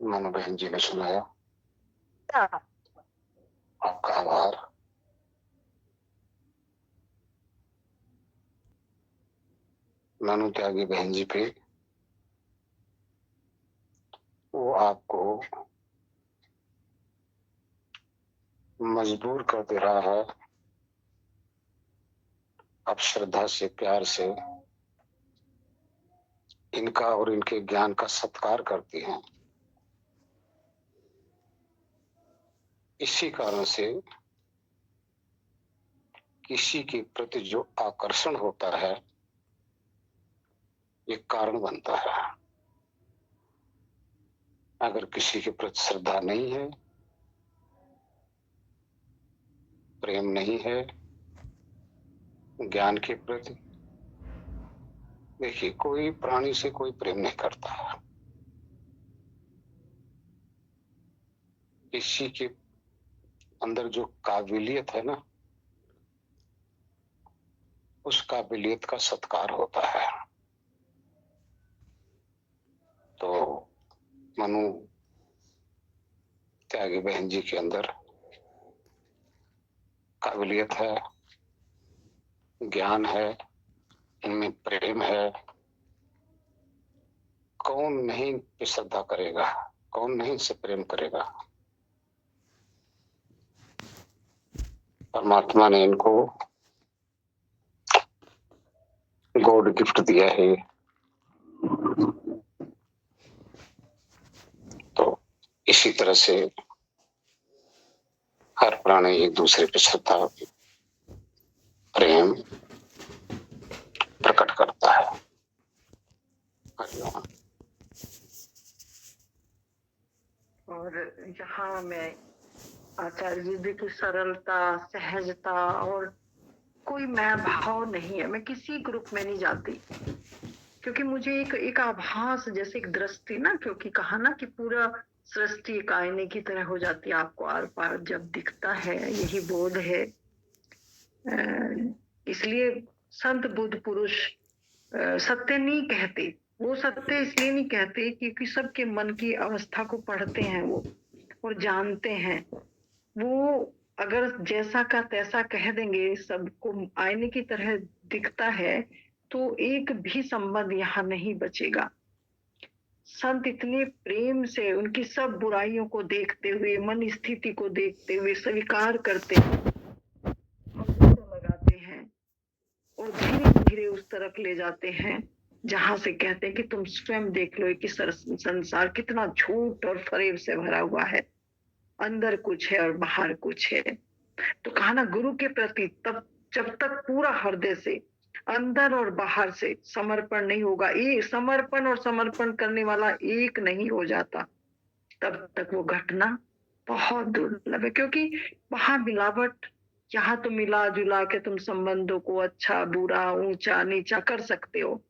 मनु बहन जी ने सुनाया, हाँ। आपका आभार। मनु त्यागी बहन जी पे वो आपको मजबूर कर दे रहा है, आप श्रद्धा से प्यार से इनका और इनके ज्ञान का सत्कार करती हैं। इसी कारण से किसी के प्रति जो आकर्षण होता है ये कारण बनता है। अगर किसी के प्रति श्रद्धा नहीं है, प्रेम नहीं है ज्ञान के प्रति, देखिए कोई प्राणी से कोई प्रेम नहीं करता है। किसी के अंदर जो काबिलियत है ना, उस काबिलियत का सत्कार होता है। तो मनु त्यागी बहन जी के अंदर काबिलियत है, ज्ञान है, इनमें प्रेम है। कौन नहीं पे श्रद्धा करेगा, कौन नहीं से प्रेम करेगा। परमात्मा ने इनको गॉड गिफ्ट दिया है, तो इसी तरह से हर प्राणी एक दूसरे पे श्रद्धा प्रेम प्रकट करता है। और यहाँ मैं आचार्य जी की सरलता, सहजता और कोई मैं भाव नहीं है। मैं किसी ग्रुप में नहीं जाती, क्योंकि मुझे एक आभास, जैसे एक दृष्टि ना, क्योंकि कहा ना कि पूरा सृष्टि एक आईने की तरह हो जाती है आपको आर पार जब दिखता है, यही बोध है। इसलिए संत बुद्ध पुरुष सत्य नहीं कहते। वो सत्य इसलिए नहीं कहते क्योंकि सबके मन की अवस्था को पढ़ते हैं वो और जानते हैं। वो अगर जैसा का तैसा कह देंगे, सबको आईने की तरह दिखता है, तो एक भी संबंध यहाँ नहीं बचेगा। संत इतने प्रेम से उनकी सब बुराइयों को देखते हुए, मन स्थिति को देखते हुए स्वीकार करते हैं और लगाते हैं और धीरे धीरे उस तरफ ले जाते हैं जहां से कहते हैं कि तुम स्वयं देख लो कि संसार कितना झूठ और फरेब से भरा हुआ है। अंदर कुछ है और बाहर कुछ है। तो कहा ना, गुरु के प्रति तब जब तक पूरा हृदय से, अंदर और बाहर से समर्पण नहीं होगा, ये समर्पण और समर्पण करने वाला एक नहीं हो जाता, तब तक वो घटना बहुत दुर्लभ है। क्योंकि वहां मिलावट, यहाँ तो मिला जुला के तुम संबंधों को अच्छा बुरा ऊंचा नीचा कर सकते हो,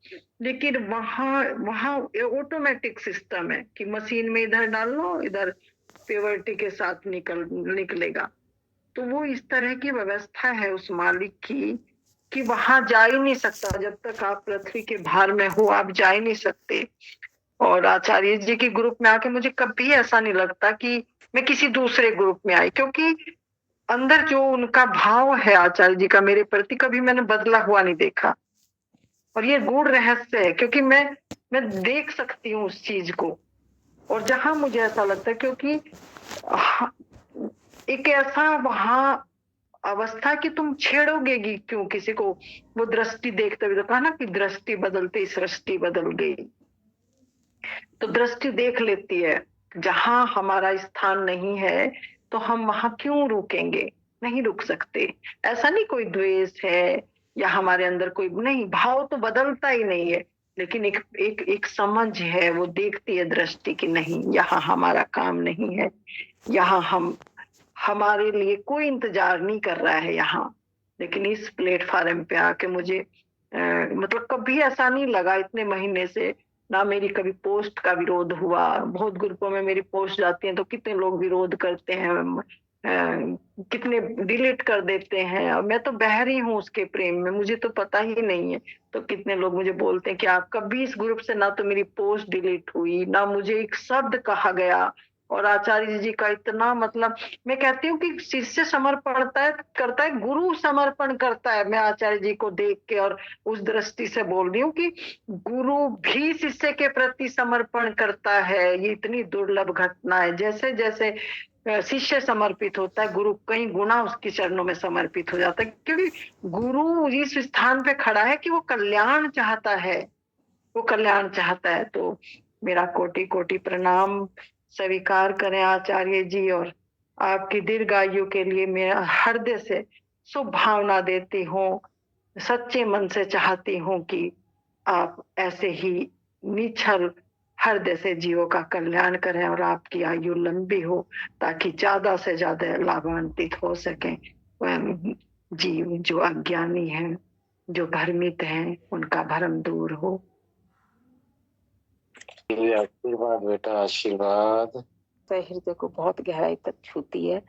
लेकिन वहां वहां ऑटोमेटिक सिस्टम है कि मशीन में इधर डाल लो, इधर प्योरिटी के साथ निकलेगा। तो वो इस तरह की व्यवस्था है उस मालिक की कि वहां जा ही नहीं सकता। जब तक आप पृथ्वी के भार में हो, आप जा ही नहीं सकते। और आचार्य जी के ग्रुप में आके मुझे कभी ऐसा नहीं लगता कि मैं किसी दूसरे ग्रुप में आई, क्योंकि अंदर जो उनका भाव है आचार्य जी का मेरे प्रति, कभी मैंने बदला हुआ नहीं देखा। और ये गूढ़ रहस्य है, क्योंकि मैं देख सकती हूँ उस चीज को। और जहां मुझे ऐसा लगता है, क्योंकि एक ऐसा वहां अवस्था कि तुम छेड़ोगे क्यों किसी को। वो दृष्टि देखते हुए, तो कहा ना कि दृष्टि बदलते ही सृष्टि बदल गई। तो दृष्टि देख लेती है जहां हमारा स्थान नहीं है, तो हम वहां क्यों रुकेंगे, नहीं रुक सकते। ऐसा नहीं कोई द्वेष है या हमारे अंदर कोई नहीं, भाव तो बदलता ही नहीं है, लेकिन एक एक एक समझ है, वो देखती है दृष्टि की नहीं, यहाँ हमारा काम नहीं है, यहाँ हमारे लिए कोई इंतजार नहीं कर रहा है यहाँ। लेकिन इस प्लेटफार्म पे आके मुझे मतलब कभी ऐसा नहीं लगा इतने महीने से, ना मेरी कभी पोस्ट का विरोध हुआ। बहुत ग्रुपों में मेरी पोस्ट जाती है तो कितने लोग विरोध करते हैं, कितने डिलीट कर देते हैं, और मैं तो बहरी हूँ उसके प्रेम में, मुझे तो पता ही नहीं है। तो कितने लोग मुझे बोलते हैं कि आप कभी इस ग्रुप से, ना तो मेरी पोस्ट डिलीट हुई, ना मुझे एक शब्द कहा गया। और आचार्य जी का इतना मतलब, मैं कहती हूँ कि शिष्य समर्पण करता है, गुरु समर्पण करता है। मैं आचार्य जी को देख के और उस दृष्टि से बोल रही हूँ कि गुरु भी शिष्य के प्रति समर्पण करता है। ये इतनी दुर्लभ घटना है। जैसे जैसे शिष्य समर्पित होता है, गुरु कई गुना उसके चरणों में समर्पित हो जाता है, क्योंकि गुरु इस स्थान पे खड़ा है कि वो कल्याण चाहता है, वो कल्याण चाहता है। तो मेरा कोटि कोटि प्रणाम स्वीकार करें आचार्य जी, और आपकी दीर्घायु के लिए मैं हृदय से शुभ भावना देती हूँ। सच्चे मन से चाहती हूँ कि आप ऐसे ही निश्चल हृदय से जीवों का कल्याण करें और आपकी आयु लंबी हो, ताकि ज्यादा से ज्यादा लाभान्वित हो सके वह जीव जो अज्ञानी हैं, जो भ्रमित हैं, उनका भ्रम दूर हो। आशीर्वाद बेटा, आशीर्वाद। हृदय को बहुत गहराई तक छूती है।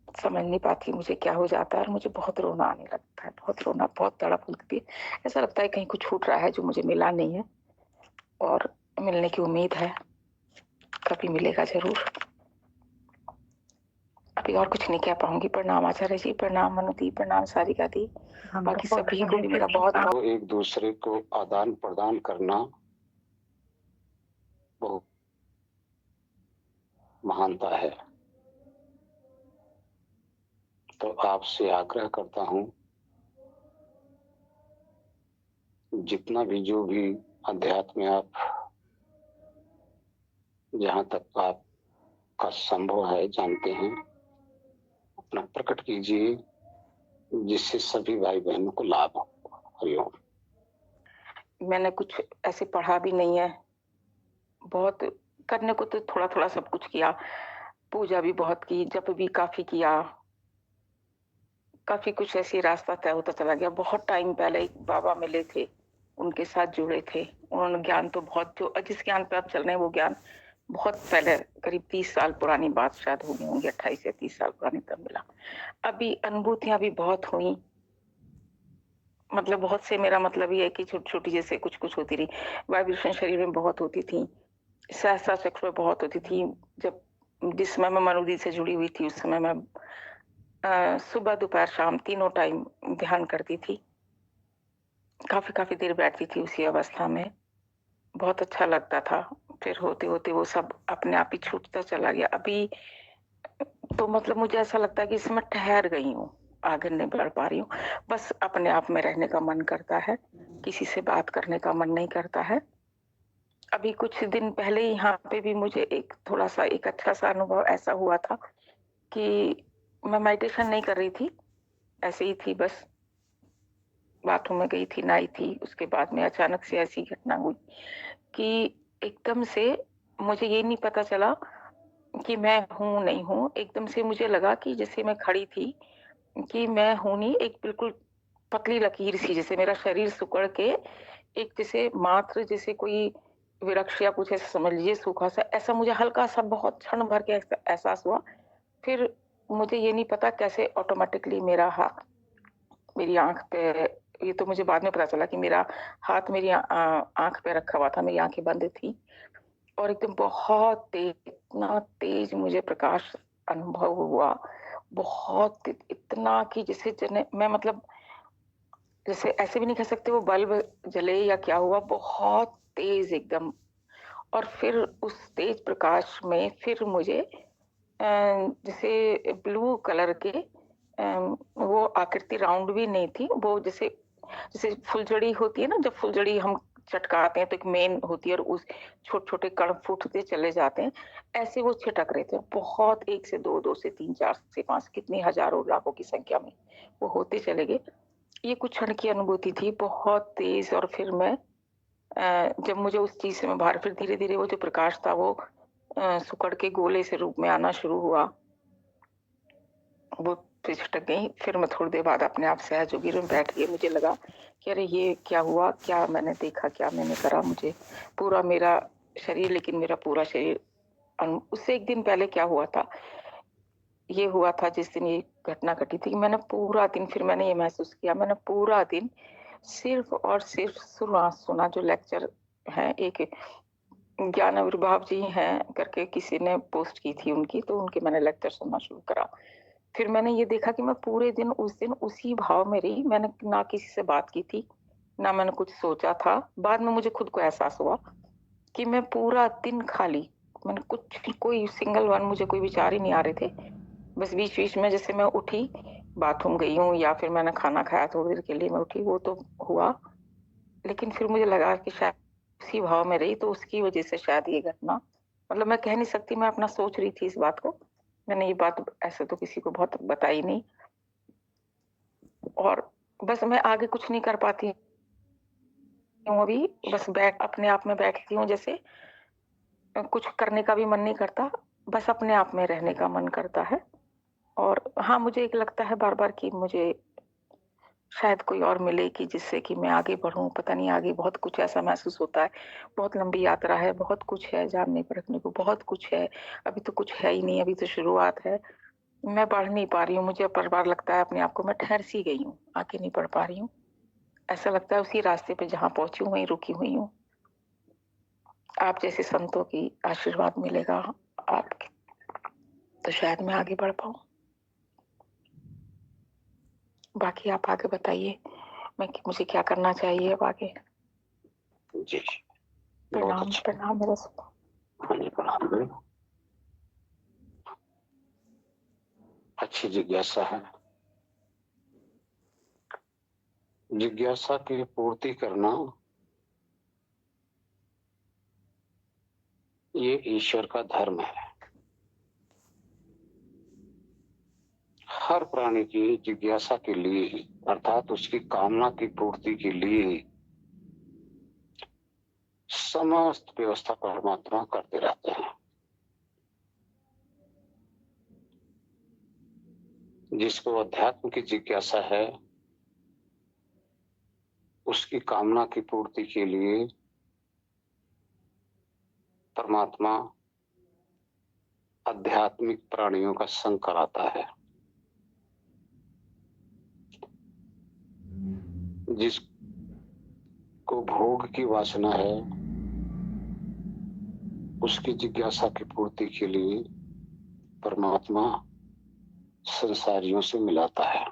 समझ नहीं पाती मुझे क्या हो जाता है, और मुझे बहुत रोना आने लगता है, बहुत रोना, बहुत तड़प लगती है। ऐसा लगता है कहीं कुछ छूट रहा है जो मुझे मिला नहीं है, और मिलने की उम्मीद है, कभी मिलेगा जरूर। अभी और कुछ नहीं कह पाऊंगी। प्रणाम आचार्य जी, प्रणाम मनु दी, प्रणाम सारिका दी, बाकी सभी को भी मेरा बहुत बहुत। तो एक दूसरे को आदान प्रदान करना बहुत महानता है। तो आपसे आग्रह करता हूँ, जितना भी जो भी अध्यात्म में आप जहाँ तक आपका संभव है जानते हैं, अपना प्रकट कीजिए, जिससे सभी भाई बहनों को लाभ हो। हरिओम। मैंने कुछ ऐसे पढ़ा भी नहीं है, बहुत करने को तो थोड़ा थोड़ा सब कुछ किया, पूजा भी बहुत की, जप भी काफी किया, काफी कुछ ऐसी रास्ता तय होता चला गया। बहुत टाइम पहले एक बाबा मिले थे, उनके साथ जुड़े थे, उन्होंने ज्ञान तो बहुत, जो जिस ज्ञान पे आप चल रहे हैं वो ज्ञान बहुत पहले, करीब 30 साल पुरानी बात शायद हो गई होंगी, 28 या 30 साल पुरानी तब मिला। अभी अनुभूतियां भी बहुत हुई, मतलब बहुत से, मेरा मतलब ये है कि छोटी छोटी जैसे कुछ कुछ होती रही। वाइब्रेशन शरीर में बहुत होती थी, सहसा सेक्स में बहुत होती थी। जब जिस समय मैं मनुदी से जुड़ी हुई थी, उस समय मैं सुबह दोपहर शाम तीनों टाइम ध्यान करती थी, काफी काफी देर बैठती थी उसी अवस्था में, बहुत अच्छा लगता था। फिर होते होते वो सब अपने आप ही छूटता चला गया। अभी तो मतलब मुझे ऐसा लगता है कि इसमें ठहर गई हूँ, आगे नहीं बढ़ पा रही हूँ, बस अपने आप में रहने का मन करता है, किसी से बात करने का मन नहीं करता है। अभी कुछ दिन पहले यहाँ पे भी मुझे एक थोड़ा सा एक अच्छा सा अनुभव ऐसा हुआ था कि मैं मेडिटेशन नहीं कर रही थी, ऐसे ही थी, बस बाथरूम में गई थी, नहाई थी, उसके बाद में अचानक से ऐसी घटना हुई कि एकदम से मुझे ये नहीं पता चला कि मैं हूँ नहीं हूँ। एकदम से मुझे लगा कि जैसे मैं खड़ी थी, कि मैं हूँ नहीं, एक बिल्कुल पतली लकीर सी, जैसे मेरा शरीर सिकुड़ के एक जैसे मात्र जैसे कोई वृक्ष या कुछ ऐसा समझ लीजिए सूखा सा, ऐसा मुझे हल्का सा बहुत क्षण भर के एहसास हुआ। फिर मुझे ये नहीं पता कैसे ऑटोमेटिकली मेरा हाथ मेरी आंख पे, ये तो मुझे बाद में पता चला कि मेरा हाथ मेरी आंख पे रखा हुआ था, मेरी आंखें बंद थी, और एकदम बहुत तेज, इतना तेज मुझे प्रकाश अनुभव हुआ, बहुत इतना कि जैसे मैं मतलब जैसे ऐसे भी नहीं कह सकते वो बल्ब जले या क्या हुआ, बहुत तेज एकदम। और फिर उस तेज प्रकाश में फिर मुझे जैसे ब्लू कलर के वो आकृति राउंड भी नहीं थी, वो जैसे जैसे फुलझड़ी होती है ना, जब फुलझड़ी हम चटकाते हैं तो एक मेन होती है और उस छोटे छोटे कण फूटते चले जाते हैं, ऐसे वो छिटक रहे थे बहुत, 1 से 2, 2 से 3, 4 से 5, कितनी हजारों लाखों की संख्या में वो होते चले गए। ये कुछ क्षण की अनुभूति थी, बहुत तेज। और फिर मैं जब मुझे उस चीज से मैं बाहर, फिर धीरे धीरे वो जो प्रकाश था वो सुकड़ के गोले से रूप में आना शुरू हुआ, वो फिर छिटक गई। फिर मैं थोड़ी देर बाद अपने आप सहयोगी में बैठ गई, मुझे लगा कि अरे ये क्या हुआ, क्या मैंने देखा, क्या मैंने करा। मुझे पूरा मेरा शरीर, लेकिन मेरा पूरा शरीर उससे एक दिन पहले क्या हुआ था, ये हुआ था जिस दिन ये घटना घटी थी, मैंने पूरा दिन, फिर मैंने ये महसूस किया, मैंने पूरा दिन सिर्फ और सिर्फ सुना जो लेक्चर है, एक ज्ञान आविर्भाव जी हैं करके किसी ने पोस्ट की थी उनकी, तो उनके मैंने लेक्चर सुनना शुरू करा। फिर मैंने ये देखा कि मैं पूरे दिन उसी भाव में रही। मैंने ना किसी से बात की थी, ना मैंने कुछ सोचा था। बाद में मुझे खुद को एहसास हुआ कि मैं पूरा दिन खाली, मैंने कुछ, कोई सिंगल वन मुझे कोई विचार ही नहीं आ रहे थे। बस बीच बीच में जैसे मैं उठी, बाथरूम गई हूँ, या फिर मैंने खाना खाया थोड़ी देर के लिए मैं उठी, वो तो हुआ। लेकिन फिर मुझे लगा कि शायद उसी भाव में रही, तो उसकी वजह से शायद ये घटना, मतलब मैं कह नहीं सकती, मैं अपना सोच रही थी इस बात को। मैंने ये बात ऐसे तो किसी को बहुत बताई नहीं, और बस मैं आगे कुछ नहीं कर पाती हूँ अभी। बस अपने आप में बैठती हूँ, जैसे कुछ करने का भी मन नहीं करता, बस अपने आप में रहने का मन करता है। और हाँ, मुझे एक लगता है बार बार कि मुझे शायद कोई और मिले कि जिससे कि मैं आगे बढ़ूं। पता नहीं, आगे बहुत कुछ ऐसा महसूस होता है, बहुत लंबी यात्रा है, बहुत कुछ है जानने परखने को, बहुत कुछ है। अभी तो कुछ है ही नहीं, अभी तो शुरुआत है। मैं बढ़ नहीं पा रही हूँ, मुझे पर बार लगता है अपने आप को मैं ठहर सी गई हूँ, आगे नहीं बढ़ पा रही हूँ। ऐसा लगता है उसी रास्ते पे जहाँ पहुंची हूँ वहीं रुकी हुई हूँ। आप जैसे संतों की आशीर्वाद मिलेगा आप, तो शायद मैं आगे बढ़ पाऊं। बाकी आप आगे बताइए, मुझे क्या करना चाहिए अब आगे। जी बहुत प्रणाम अच्छा। प्रणाम मेरे से। हाँ जी, प्रणाम करें। अच्छी जिज्ञासा है। जिज्ञासा की पूर्ति करना ये ईश्वर का धर्म है। हर प्राणी की जिज्ञासा के लिए ही, अर्थात उसकी कामना की पूर्ति के लिए ही समस्त व्यवस्था परमात्मा करते रहते हैं। जिसको अध्यात्म की जिज्ञासा है, उसकी कामना की पूर्ति के लिए परमात्मा आध्यात्मिक प्राणियों का संग कराता है। जिसको भोग की वासना है, उसकी जिज्ञासा की पूर्ति के लिए परमात्मा संसारियों से मिलाता है।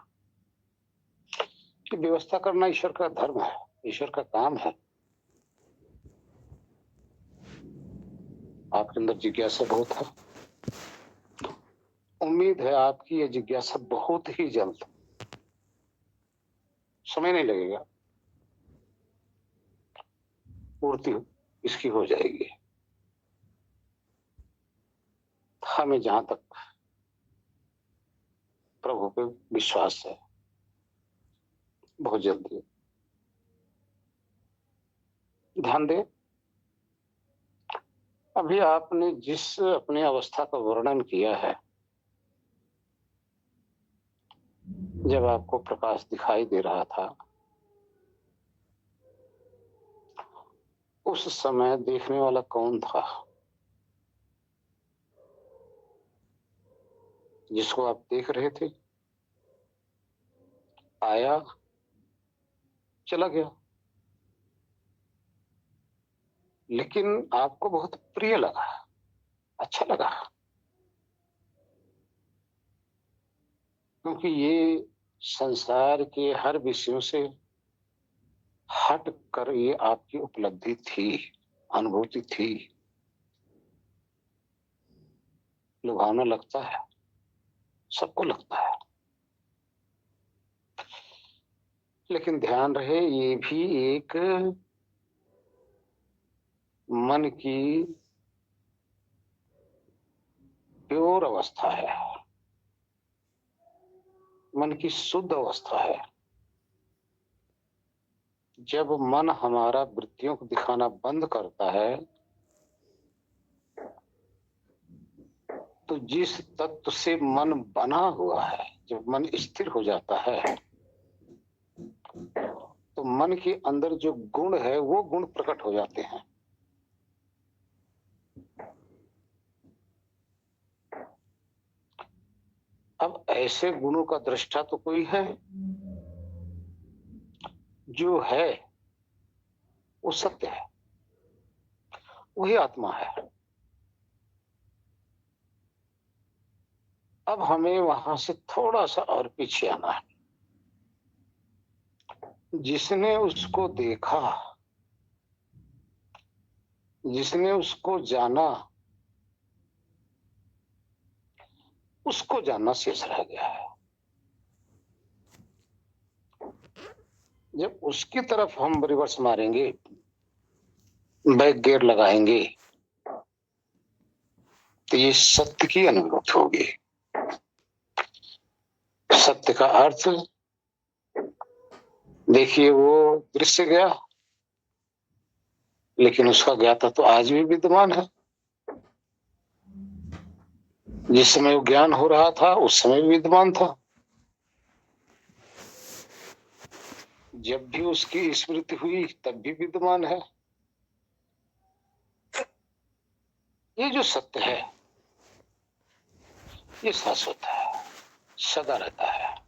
कि व्यवस्था करना ईश्वर का धर्म है, ईश्वर का काम है। आपके अंदर जिज्ञासा बहुत है। उम्मीद है आपकी यह जिज्ञासा बहुत ही जल्द, समय नहीं लगेगा, पूर्ति इसकी हो जाएगी। हमें जहां तक प्रभु पे विश्वास है, बहुत जल्दी। ध्यान दें, अभी आपने जिस अपनी अवस्था का वर्णन किया है, जब आपको प्रकाश दिखाई दे रहा था, उस समय देखने वाला कौन था? जिसको आप देख रहे थे आया, चला गया, लेकिन आपको बहुत प्रिय लगा, अच्छा लगा, क्योंकि ये संसार के हर विषयों से हट कर ये आपकी उपलब्धि थी, अनुभूति थी। लुभावना लगता है, सबको लगता है, लेकिन ध्यान रहे ये भी एक मन की प्योर अवस्था है, मन की शुद्ध अवस्था है। जब मन हमारा वृत्तियों को दिखाना बंद करता है, तो जिस तत्व से मन बना हुआ है, जब मन स्थिर हो जाता है, तो मन के अंदर जो गुण है वो गुण प्रकट हो जाते हैं। ऐसे गुणों का दृष्टा तो कोई है? जो है वो सत्य है, वही आत्मा है। अब हमें वहां से थोड़ा सा और पीछे आना है। जिसने उसको देखा, जिसने उसको जाना, उसको जानना शेष रह गया है। जब उसकी तरफ हम रिवर्स मारेंगे, बैक गियर लगाएंगे, तो ये सत्य की अनुभूति होगी। सत्य का अर्थ देखिए, वो दृश्य गया, लेकिन उसका ज्ञाता तो आज भी विद्यमान है। जिस समय वो ज्ञान हो रहा था उस समय भी विद्यमान था। जब भी उसकी स्मृति हुई तब भी विद्यमान है। ये जो सत्य है ये शाश्वत है, सदा रहता है।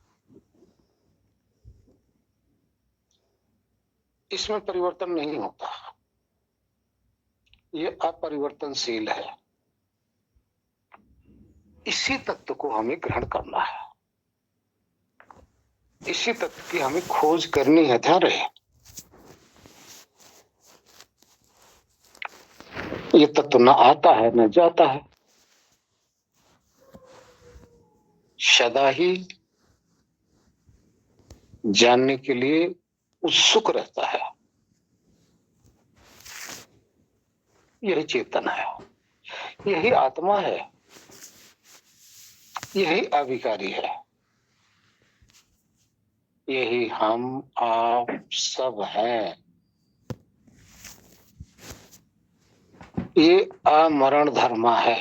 इसमें परिवर्तन नहीं होता, ये अपरिवर्तनशील है। इसी तत्व को हमें ग्रहण करना है, इसी तत्व की हमें खोज करनी है। ध्यान रहे, ये तत्व न आता है न जाता है, सदा ही जानने के लिए उत्सुक रहता है। यही चेतन है, यही आत्मा है, यही अविकारी है, यही हम आप सब हैं। ये अमरण धर्म है।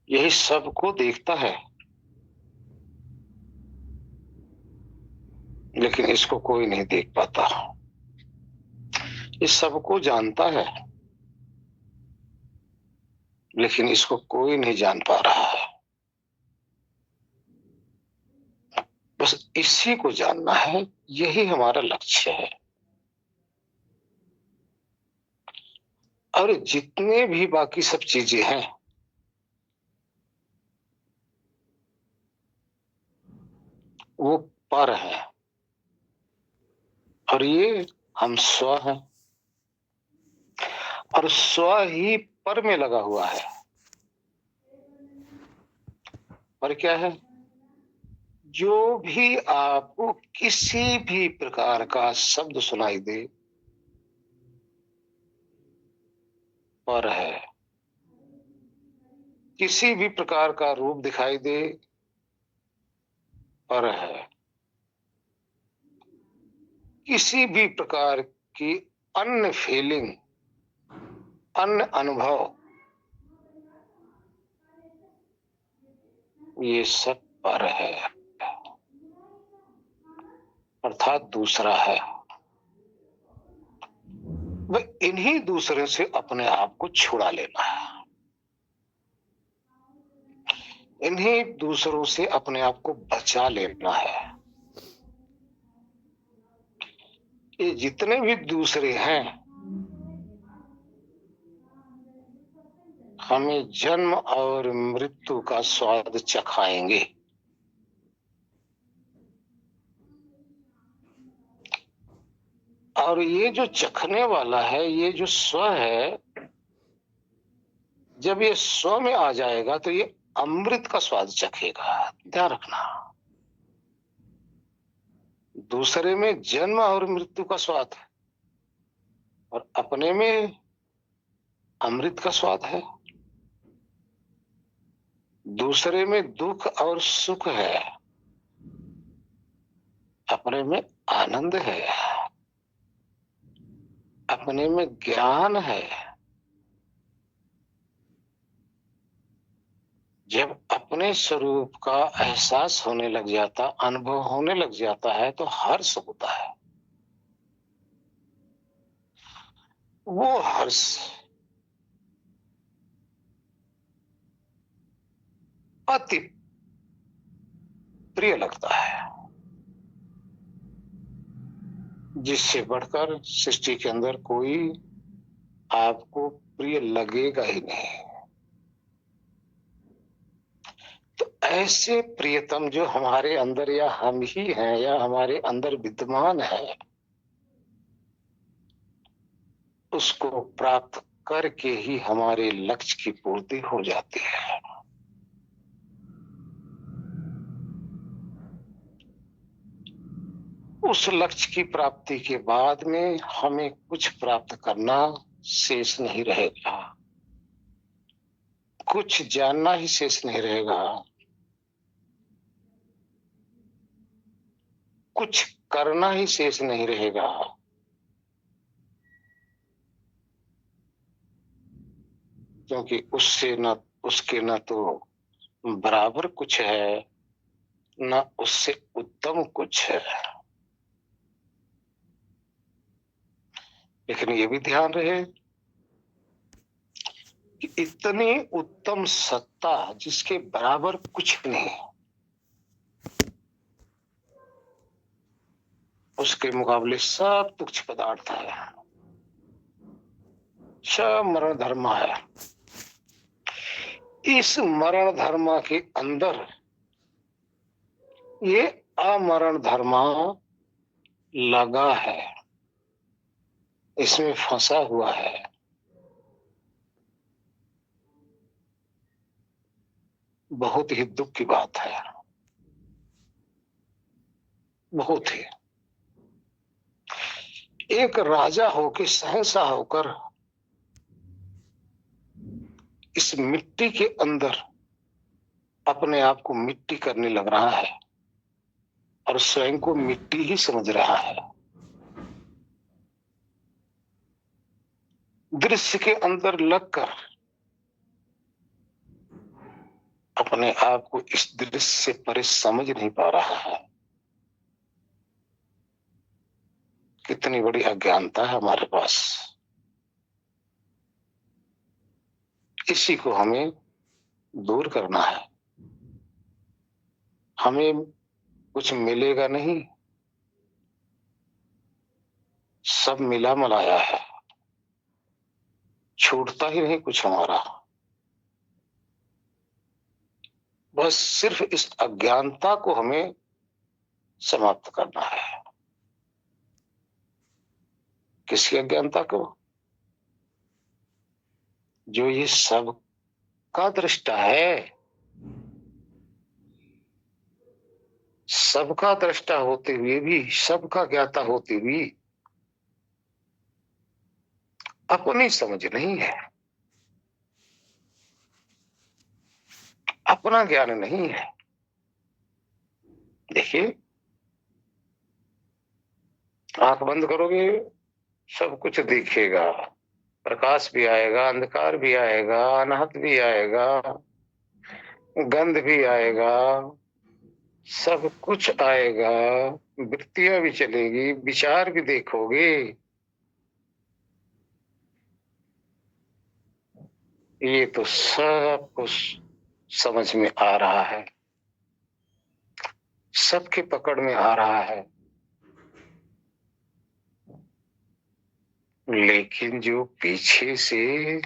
यही सबको देखता है, लेकिन इसको कोई नहीं देख पाता। ये सबको जानता है, लेकिन इसको कोई नहीं जान पा रहा है। बस इसी को जानना है, यही हमारा लक्ष्य है। और जितने भी बाकी सब चीजें हैं, वो पर है, और ये हम स्व हैं, और स्व ही पर में लगा हुआ है। पर क्या है? जो भी आपको किसी भी प्रकार का शब्द सुनाई दे, पर है। किसी भी प्रकार का रूप दिखाई दे, पर है। किसी भी प्रकार की अन्य फीलिंग, अन्य अनुभव, ये सब पर है, अर्थात दूसरा है। वह इन्हीं दूसरे से अपने आप को छुड़ा लेना है, इन्हीं दूसरों से अपने आप को बचा लेना है। ये जितने भी दूसरे हैं, हमें जन्म और मृत्यु का स्वाद चखाएंगे। और ये जो चखने वाला है, ये जो स्व है, जब ये स्व में आ जाएगा तो ये अमृत का स्वाद चखेगा। ध्यान रखना, दूसरे में जन्म और मृत्यु का स्वाद है और अपने में अमृत का स्वाद है। दूसरे में दुख और सुख है, अपने में आनंद है, अपने में ज्ञान है। जब अपने स्वरूप का एहसास होने लग जाता, अनुभव होने लग जाता है, तो हर्ष होता है। वो हर्ष अति प्रिय लगता है, जिससे बढ़कर सृष्टि के अंदर कोई आपको प्रिय लगेगा ही नहीं। तो ऐसे प्रियतम जो हमारे अंदर या हम ही हैं या हमारे अंदर विद्यमान है, उसको प्राप्त करके ही हमारे लक्ष्य की पूर्ति हो जाती है। उस लक्ष्य की प्राप्ति के बाद में हमें कुछ प्राप्त करना शेष नहीं रहेगा, कुछ जानना ही शेष नहीं रहेगा, कुछ करना ही शेष नहीं रहेगा। क्योंकि उसके न तो बराबर कुछ है, न उससे उत्तम कुछ है। लेकिन ये भी ध्यान रहे कि इतनी उत्तम सत्ता जिसके बराबर कुछ नहीं, उसके मुकाबले सब तुच्छ पदार्थ है, सब मरण धर्म है। इस मरण धर्म के अंदर ये अमरण धर्म लगा है, इसमें फंसा हुआ है। बहुत ही दुख की बात है, बहुत ही। एक राजा होकर, शहंशाह होकर इस मिट्टी के अंदर अपने आप को मिट्टी करने लग रहा है और स्वयं को मिट्टी ही समझ रहा है। दृश्य के अंदर लगकर अपने आप को इस दृश्य से परे समझ नहीं पा रहा है। कितनी बड़ी अज्ञानता है हमारे पास। इसी को हमें दूर करना है। हमें कुछ मिलेगा नहीं, सब मिला मलाया है, छूटता ही नहीं कुछ हमारा। बस सिर्फ इस अज्ञानता को हमें समाप्त करना है। किसकी अज्ञानता को? जो ये सब का दृष्टा है, सबका दृष्टा होते हुए भी, सबका ज्ञाता होते हुए अपनी समझ नहीं है, अपना ज्ञान नहीं है। देखिए, आंख बंद करोगे सब कुछ दिखेगा, प्रकाश भी आएगा, अंधकार भी आएगा, अनाहत भी आएगा, गंध भी आएगा, सब कुछ आएगा, वृत्तियां भी चलेगी, विचार भी देखोगे। ये तो सब कुछ समझ में आ रहा है, सबके पकड़ में आ रहा है। लेकिन जो पीछे से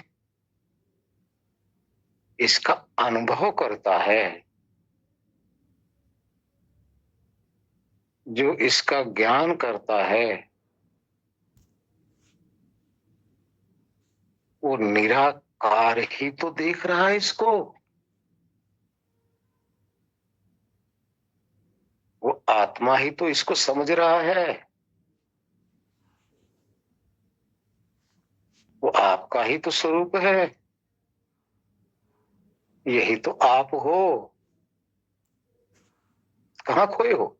इसका अनुभव करता है, जो इसका ज्ञान करता है, वो निराकार ही तो देख रहा है इसको। वो आत्मा ही तो इसको समझ रहा है। वो आपका ही तो स्वरूप है, यही तो आप हो। कहाँ खोए हो?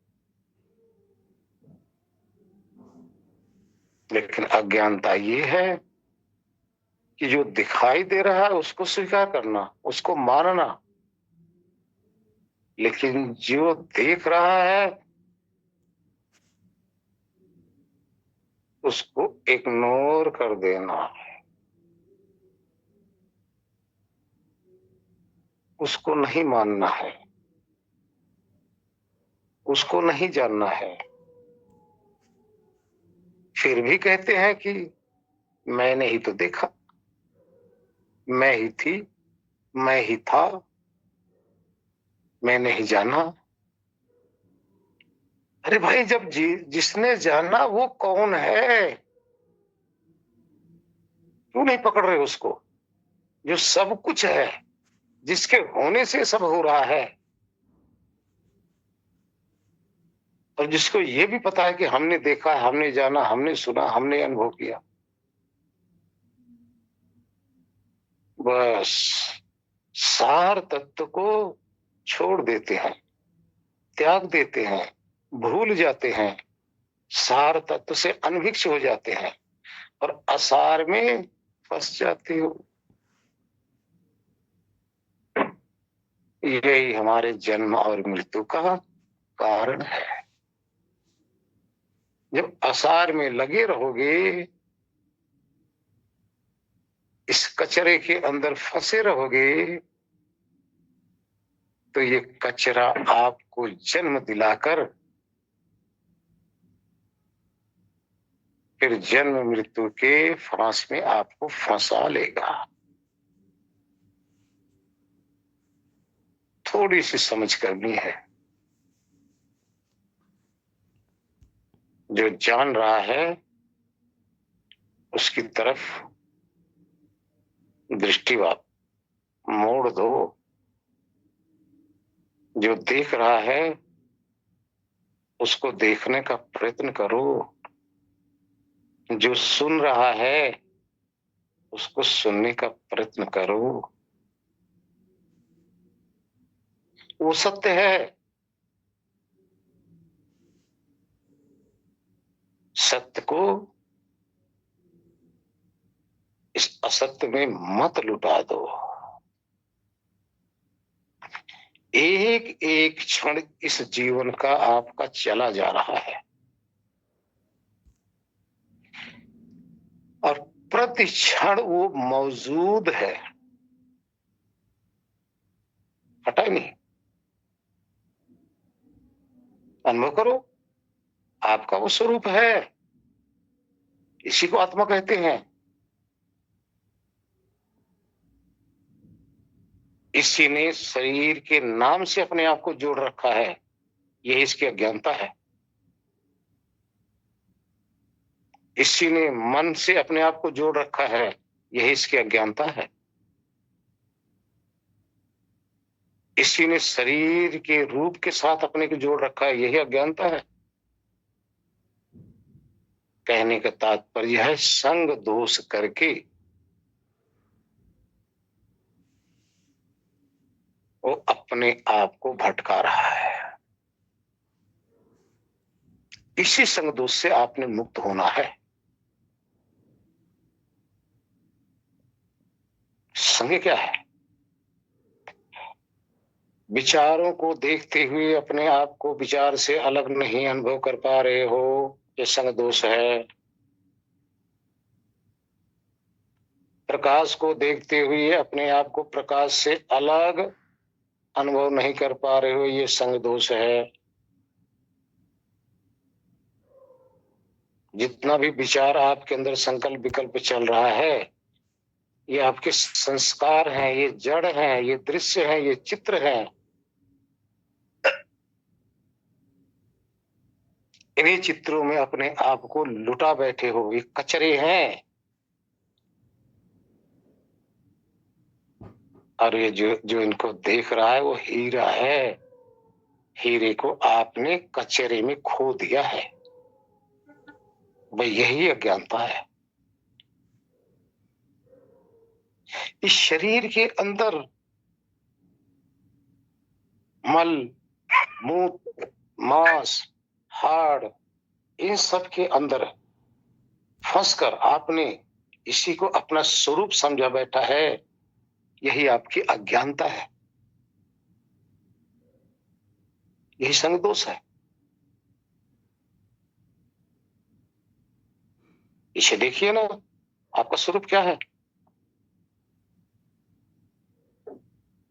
लेकिन अज्ञानता ये है कि जो दिखाई दे रहा है उसको स्वीकार करना, उसको मानना, लेकिन जो देख रहा है उसको इग्नोर कर देना है। उसको नहीं मानना है, उसको नहीं जानना है, फिर भी कहते हैं कि मैंने ही तो देखा, मैं ही थी, मैं ही था, मैंने ही जाना। अरे भाई, जब जिसने जाना वो कौन है? क्यों नहीं पकड़ रहे उसको, जो सब कुछ है, जिसके होने से सब हो रहा है, और जिसको ये भी पता है कि हमने देखा, हमने जाना, हमने सुना, हमने अनुभव किया। बस सार तत्व को छोड़ देते हैं, त्याग देते हैं, भूल जाते हैं, सार तत्व से अनभिक्ष हो जाते हैं और असार में फंस जाते हो। यही हमारे जन्म और मृत्यु का कारण है। जब असार में लगे रहोगे, इस कचरे के अंदर फंसे रहोगे, तो ये कचरा आपको जन्म दिलाकर फिर जन्म मृत्यु के फांस में आपको फंसा लेगा। थोड़ी सी समझ करनी है। जो जान रहा है उसकी तरफ दृष्टि मोड़ दो। जो देख रहा है उसको देखने का प्रयत्न करो। जो सुन रहा है उसको सुनने का प्रयत्न करो। वो सत्य है। सत्य को इस असत्य में मत लुटा दो। एक एक क्षण इस जीवन का आपका चला जा रहा है और प्रति क्षण वो मौजूद है, हटा ही नहीं। अनुभव करो, आपका वो स्वरूप है। इसी को आत्मा कहते हैं। इसी ने शरीर के नाम से अपने आप को जोड़ रखा है। यही इसकी अज्ञानता है। इसी ने मन से अपने आप को जोड़ रखा है। यही इसकी अज्ञानता है। इसी ने शरीर के रूप के साथ अपने को जोड़ रखा है। यही अज्ञानता है। कहने का तात्पर्य है, संग दोष करके वो अपने आप को भटका रहा है। इसी संग दोष से आपने मुक्त होना है। संग क्या है? विचारों को देखते हुए अपने आप को विचार से अलग नहीं अनुभव कर पा रहे हो, ये संग दोष है। प्रकाश को देखते हुए अपने आप को प्रकाश से अलग अनुभव नहीं कर पा रहे हो, ये संग दोष है। जितना भी विचार आपके अंदर संकल्प विकल्प चल रहा है, ये आपके संस्कार हैं, ये जड़ हैं, ये दृश्य हैं, ये चित्र हैं। इन्हीं चित्रों में अपने आप को लुटा बैठे हो। ये कचरे हैं। और ये जो जो इनको देख रहा है वो हीरा है। हीरे को आपने कचरे में खो दिया है। भाई, यही अज्ञानता है। इस शरीर के अंदर मल, मूत्र, मांस, हाड़, इन सब के अंदर फंसकर आपने इसी को अपना स्वरूप समझा बैठा है। यही आपकी अज्ञानता है। यही संग दोष है। इसे देखिए ना, आपका स्वरूप क्या है?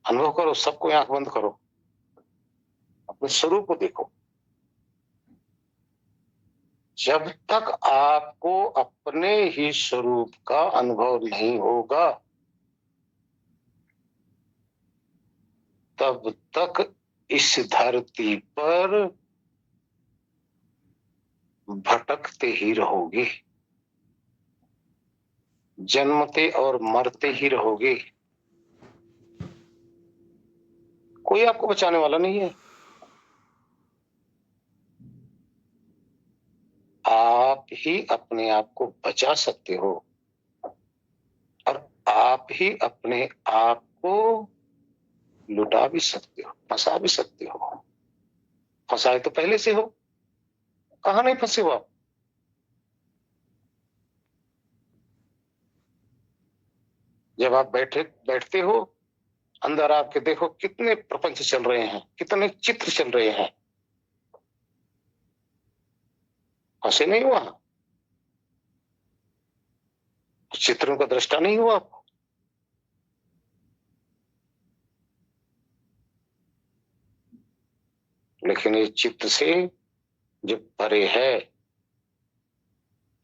अनुभव करो, सबको आंख बंद करो, अपने स्वरूप को देखो। जब तक आपको अपने ही स्वरूप का अनुभव नहीं होगा, तब तक इस धरती पर भटकते ही रहोगे, जन्मते और मरते ही रहोगे। कोई आपको बचाने वाला नहीं है। आप ही अपने आप को बचा सकते हो और आप ही अपने आप को लुटा भी सकते हो, फंसा भी सकते हो। फंसाए तो पहले से हो, कहां नहीं फंसे हो आप? जब आप बैठते हो, अंदर आपके देखो कितने प्रपंच चल रहे हैं, कितने चित्र चल रहे हैं। फंसे नहीं हुआ, चित्रों का दृष्टा नहीं हुआ आप। लेकिन ये चित्त से जो परे है,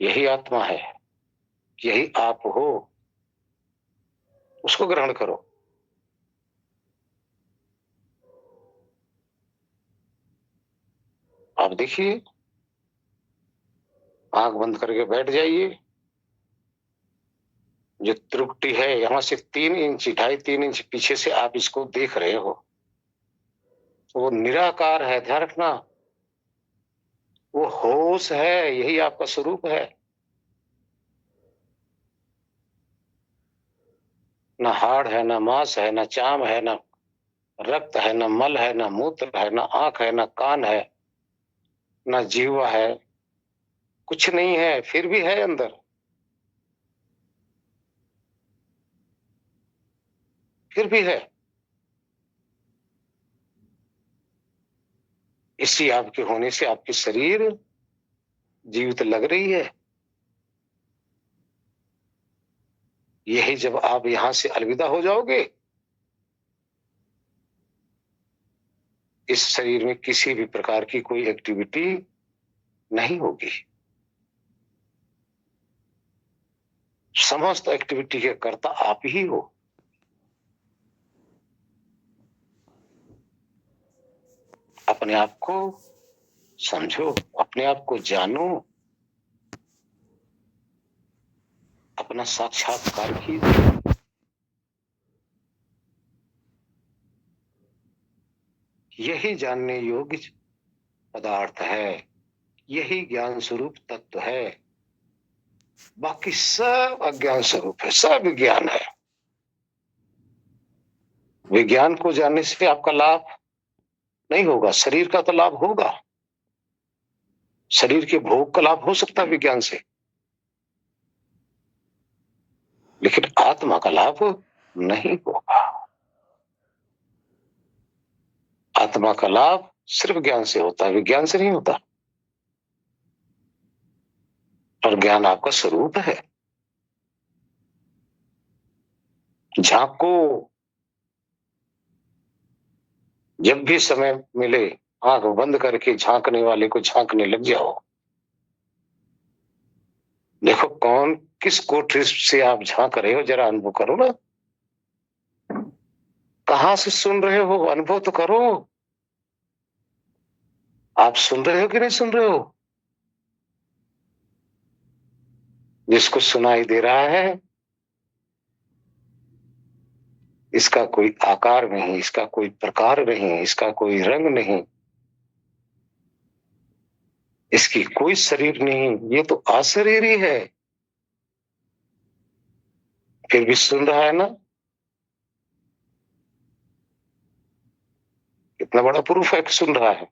यही आत्मा है, यही आप हो। उसको ग्रहण करो। आप देखिए, आंख बंद करके बैठ जाइए। जो त्रुटि है यहां से 3 इंच 2.5-3 इंच पीछे से आप इसको देख रहे हो, वो निराकार है, ध्यान रखना। वो होश है, यही आपका स्वरूप है। न हाड़ है, न मांस है, न चाम है, न रक्त है, न मल है, न मूत्र है, न आंख है, न कान है, न जीवा है। कुछ नहीं है, फिर भी है अंदर, फिर भी है। इसी आपके होने से आपकी शरीर जीवित लग रही है। यही जब आप यहां से अलविदा हो जाओगे, इस शरीर में किसी भी प्रकार की कोई एक्टिविटी नहीं होगी। समस्त एक्टिविटी के कर्ता आप ही हो। अपने आप को समझो, अपने आप को जानो, अपना साक्षात्कार कीजिए। यही जानने योग्य पदार्थ है, यही ज्ञान स्वरूप तत्व है। बाकी सब अज्ञान स्वरूप है, सब विज्ञान है। विज्ञान को जानने से आपका लाभ नहीं होगा, शरीर का तो लाभ होगा। शरीर के भोग का लाभ हो सकता है विज्ञान से, लेकिन आत्मा का लाभ नहीं होगा। आत्मा का लाभ सिर्फ ज्ञान से होता है, विज्ञान से नहीं होता। और ज्ञान आपका स्वरूप है। झांको, जब भी समय मिले आंख बंद करके झांकने वाले को झांकने लग जाओ। देखो कौन किस कोठरी से आप झांक रहे हो, जरा अनुभव करो ना। कहां से सुन रहे हो, अनुभव तो करो। आप सुन रहे हो कि नहीं सुन रहे हो? जिसको सुनाई दे रहा है, इसका कोई आकार नहीं, इसका कोई प्रकार नहीं, इसका कोई रंग नहीं, इसकी कोई शरीर नहीं, ये तो अशरीरी है, फिर भी सुन रहा है ना। कितना बड़ा प्रूफ है कि सुन रहा है।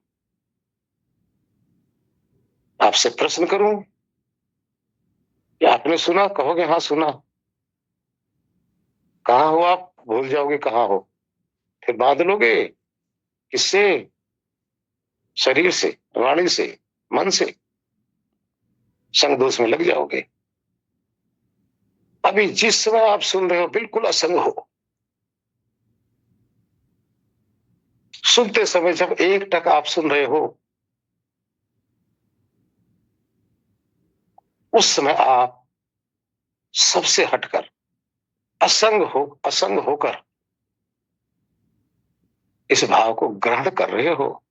आपसे प्रश्न करूं कि आपने सुना? कहोगे हाँ सुना। कहाँ हो आप? भूल जाओगे कहाँ हो। फिर बांध लोगे किससे? शरीर से, वाणी से, मन से। संग दोष में लग जाओगे। अभी जिस समय आप सुन रहे हो बिल्कुल असंग हो। सुनते समय जब एक टक आप सुन रहे हो, उस समय आप सबसे हटकर असंग होकर इस भाव को ग्रहण कर रहे हो।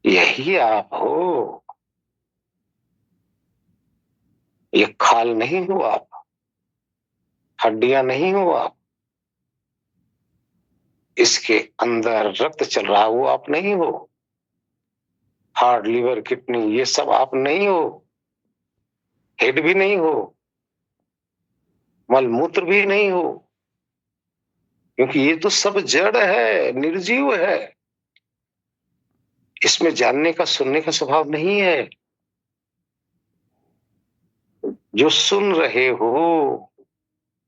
यही आप हो। ये खाल नहीं हो आप, हड्डियां नहीं हो आप, इसके अंदर रक्त चल रहा वो आप नहीं हो। हार्ट, लिवर, किडनी ये सब आप नहीं हो। हेड भी नहीं हो, मलमूत्र भी नहीं हो, क्योंकि ये तो सब जड़ है, निर्जीव है। इसमें जानने का, सुनने का स्वभाव नहीं है। जो सुन रहे हो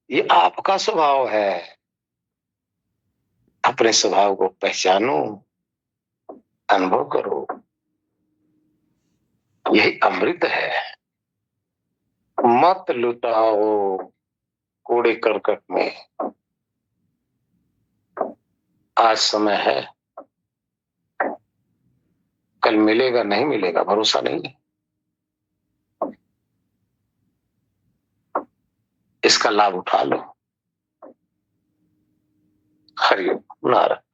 ये आपका स्वभाव है। अपने स्वभाव को पहचानो, अनुभव करो। यही अमृत है। मत लुटाओ कूड़े करकट में। आज समय है, कल मिलेगा नहीं मिलेगा भरोसा नहीं है। इसका लाभ उठा लो। हरिओम नारायण।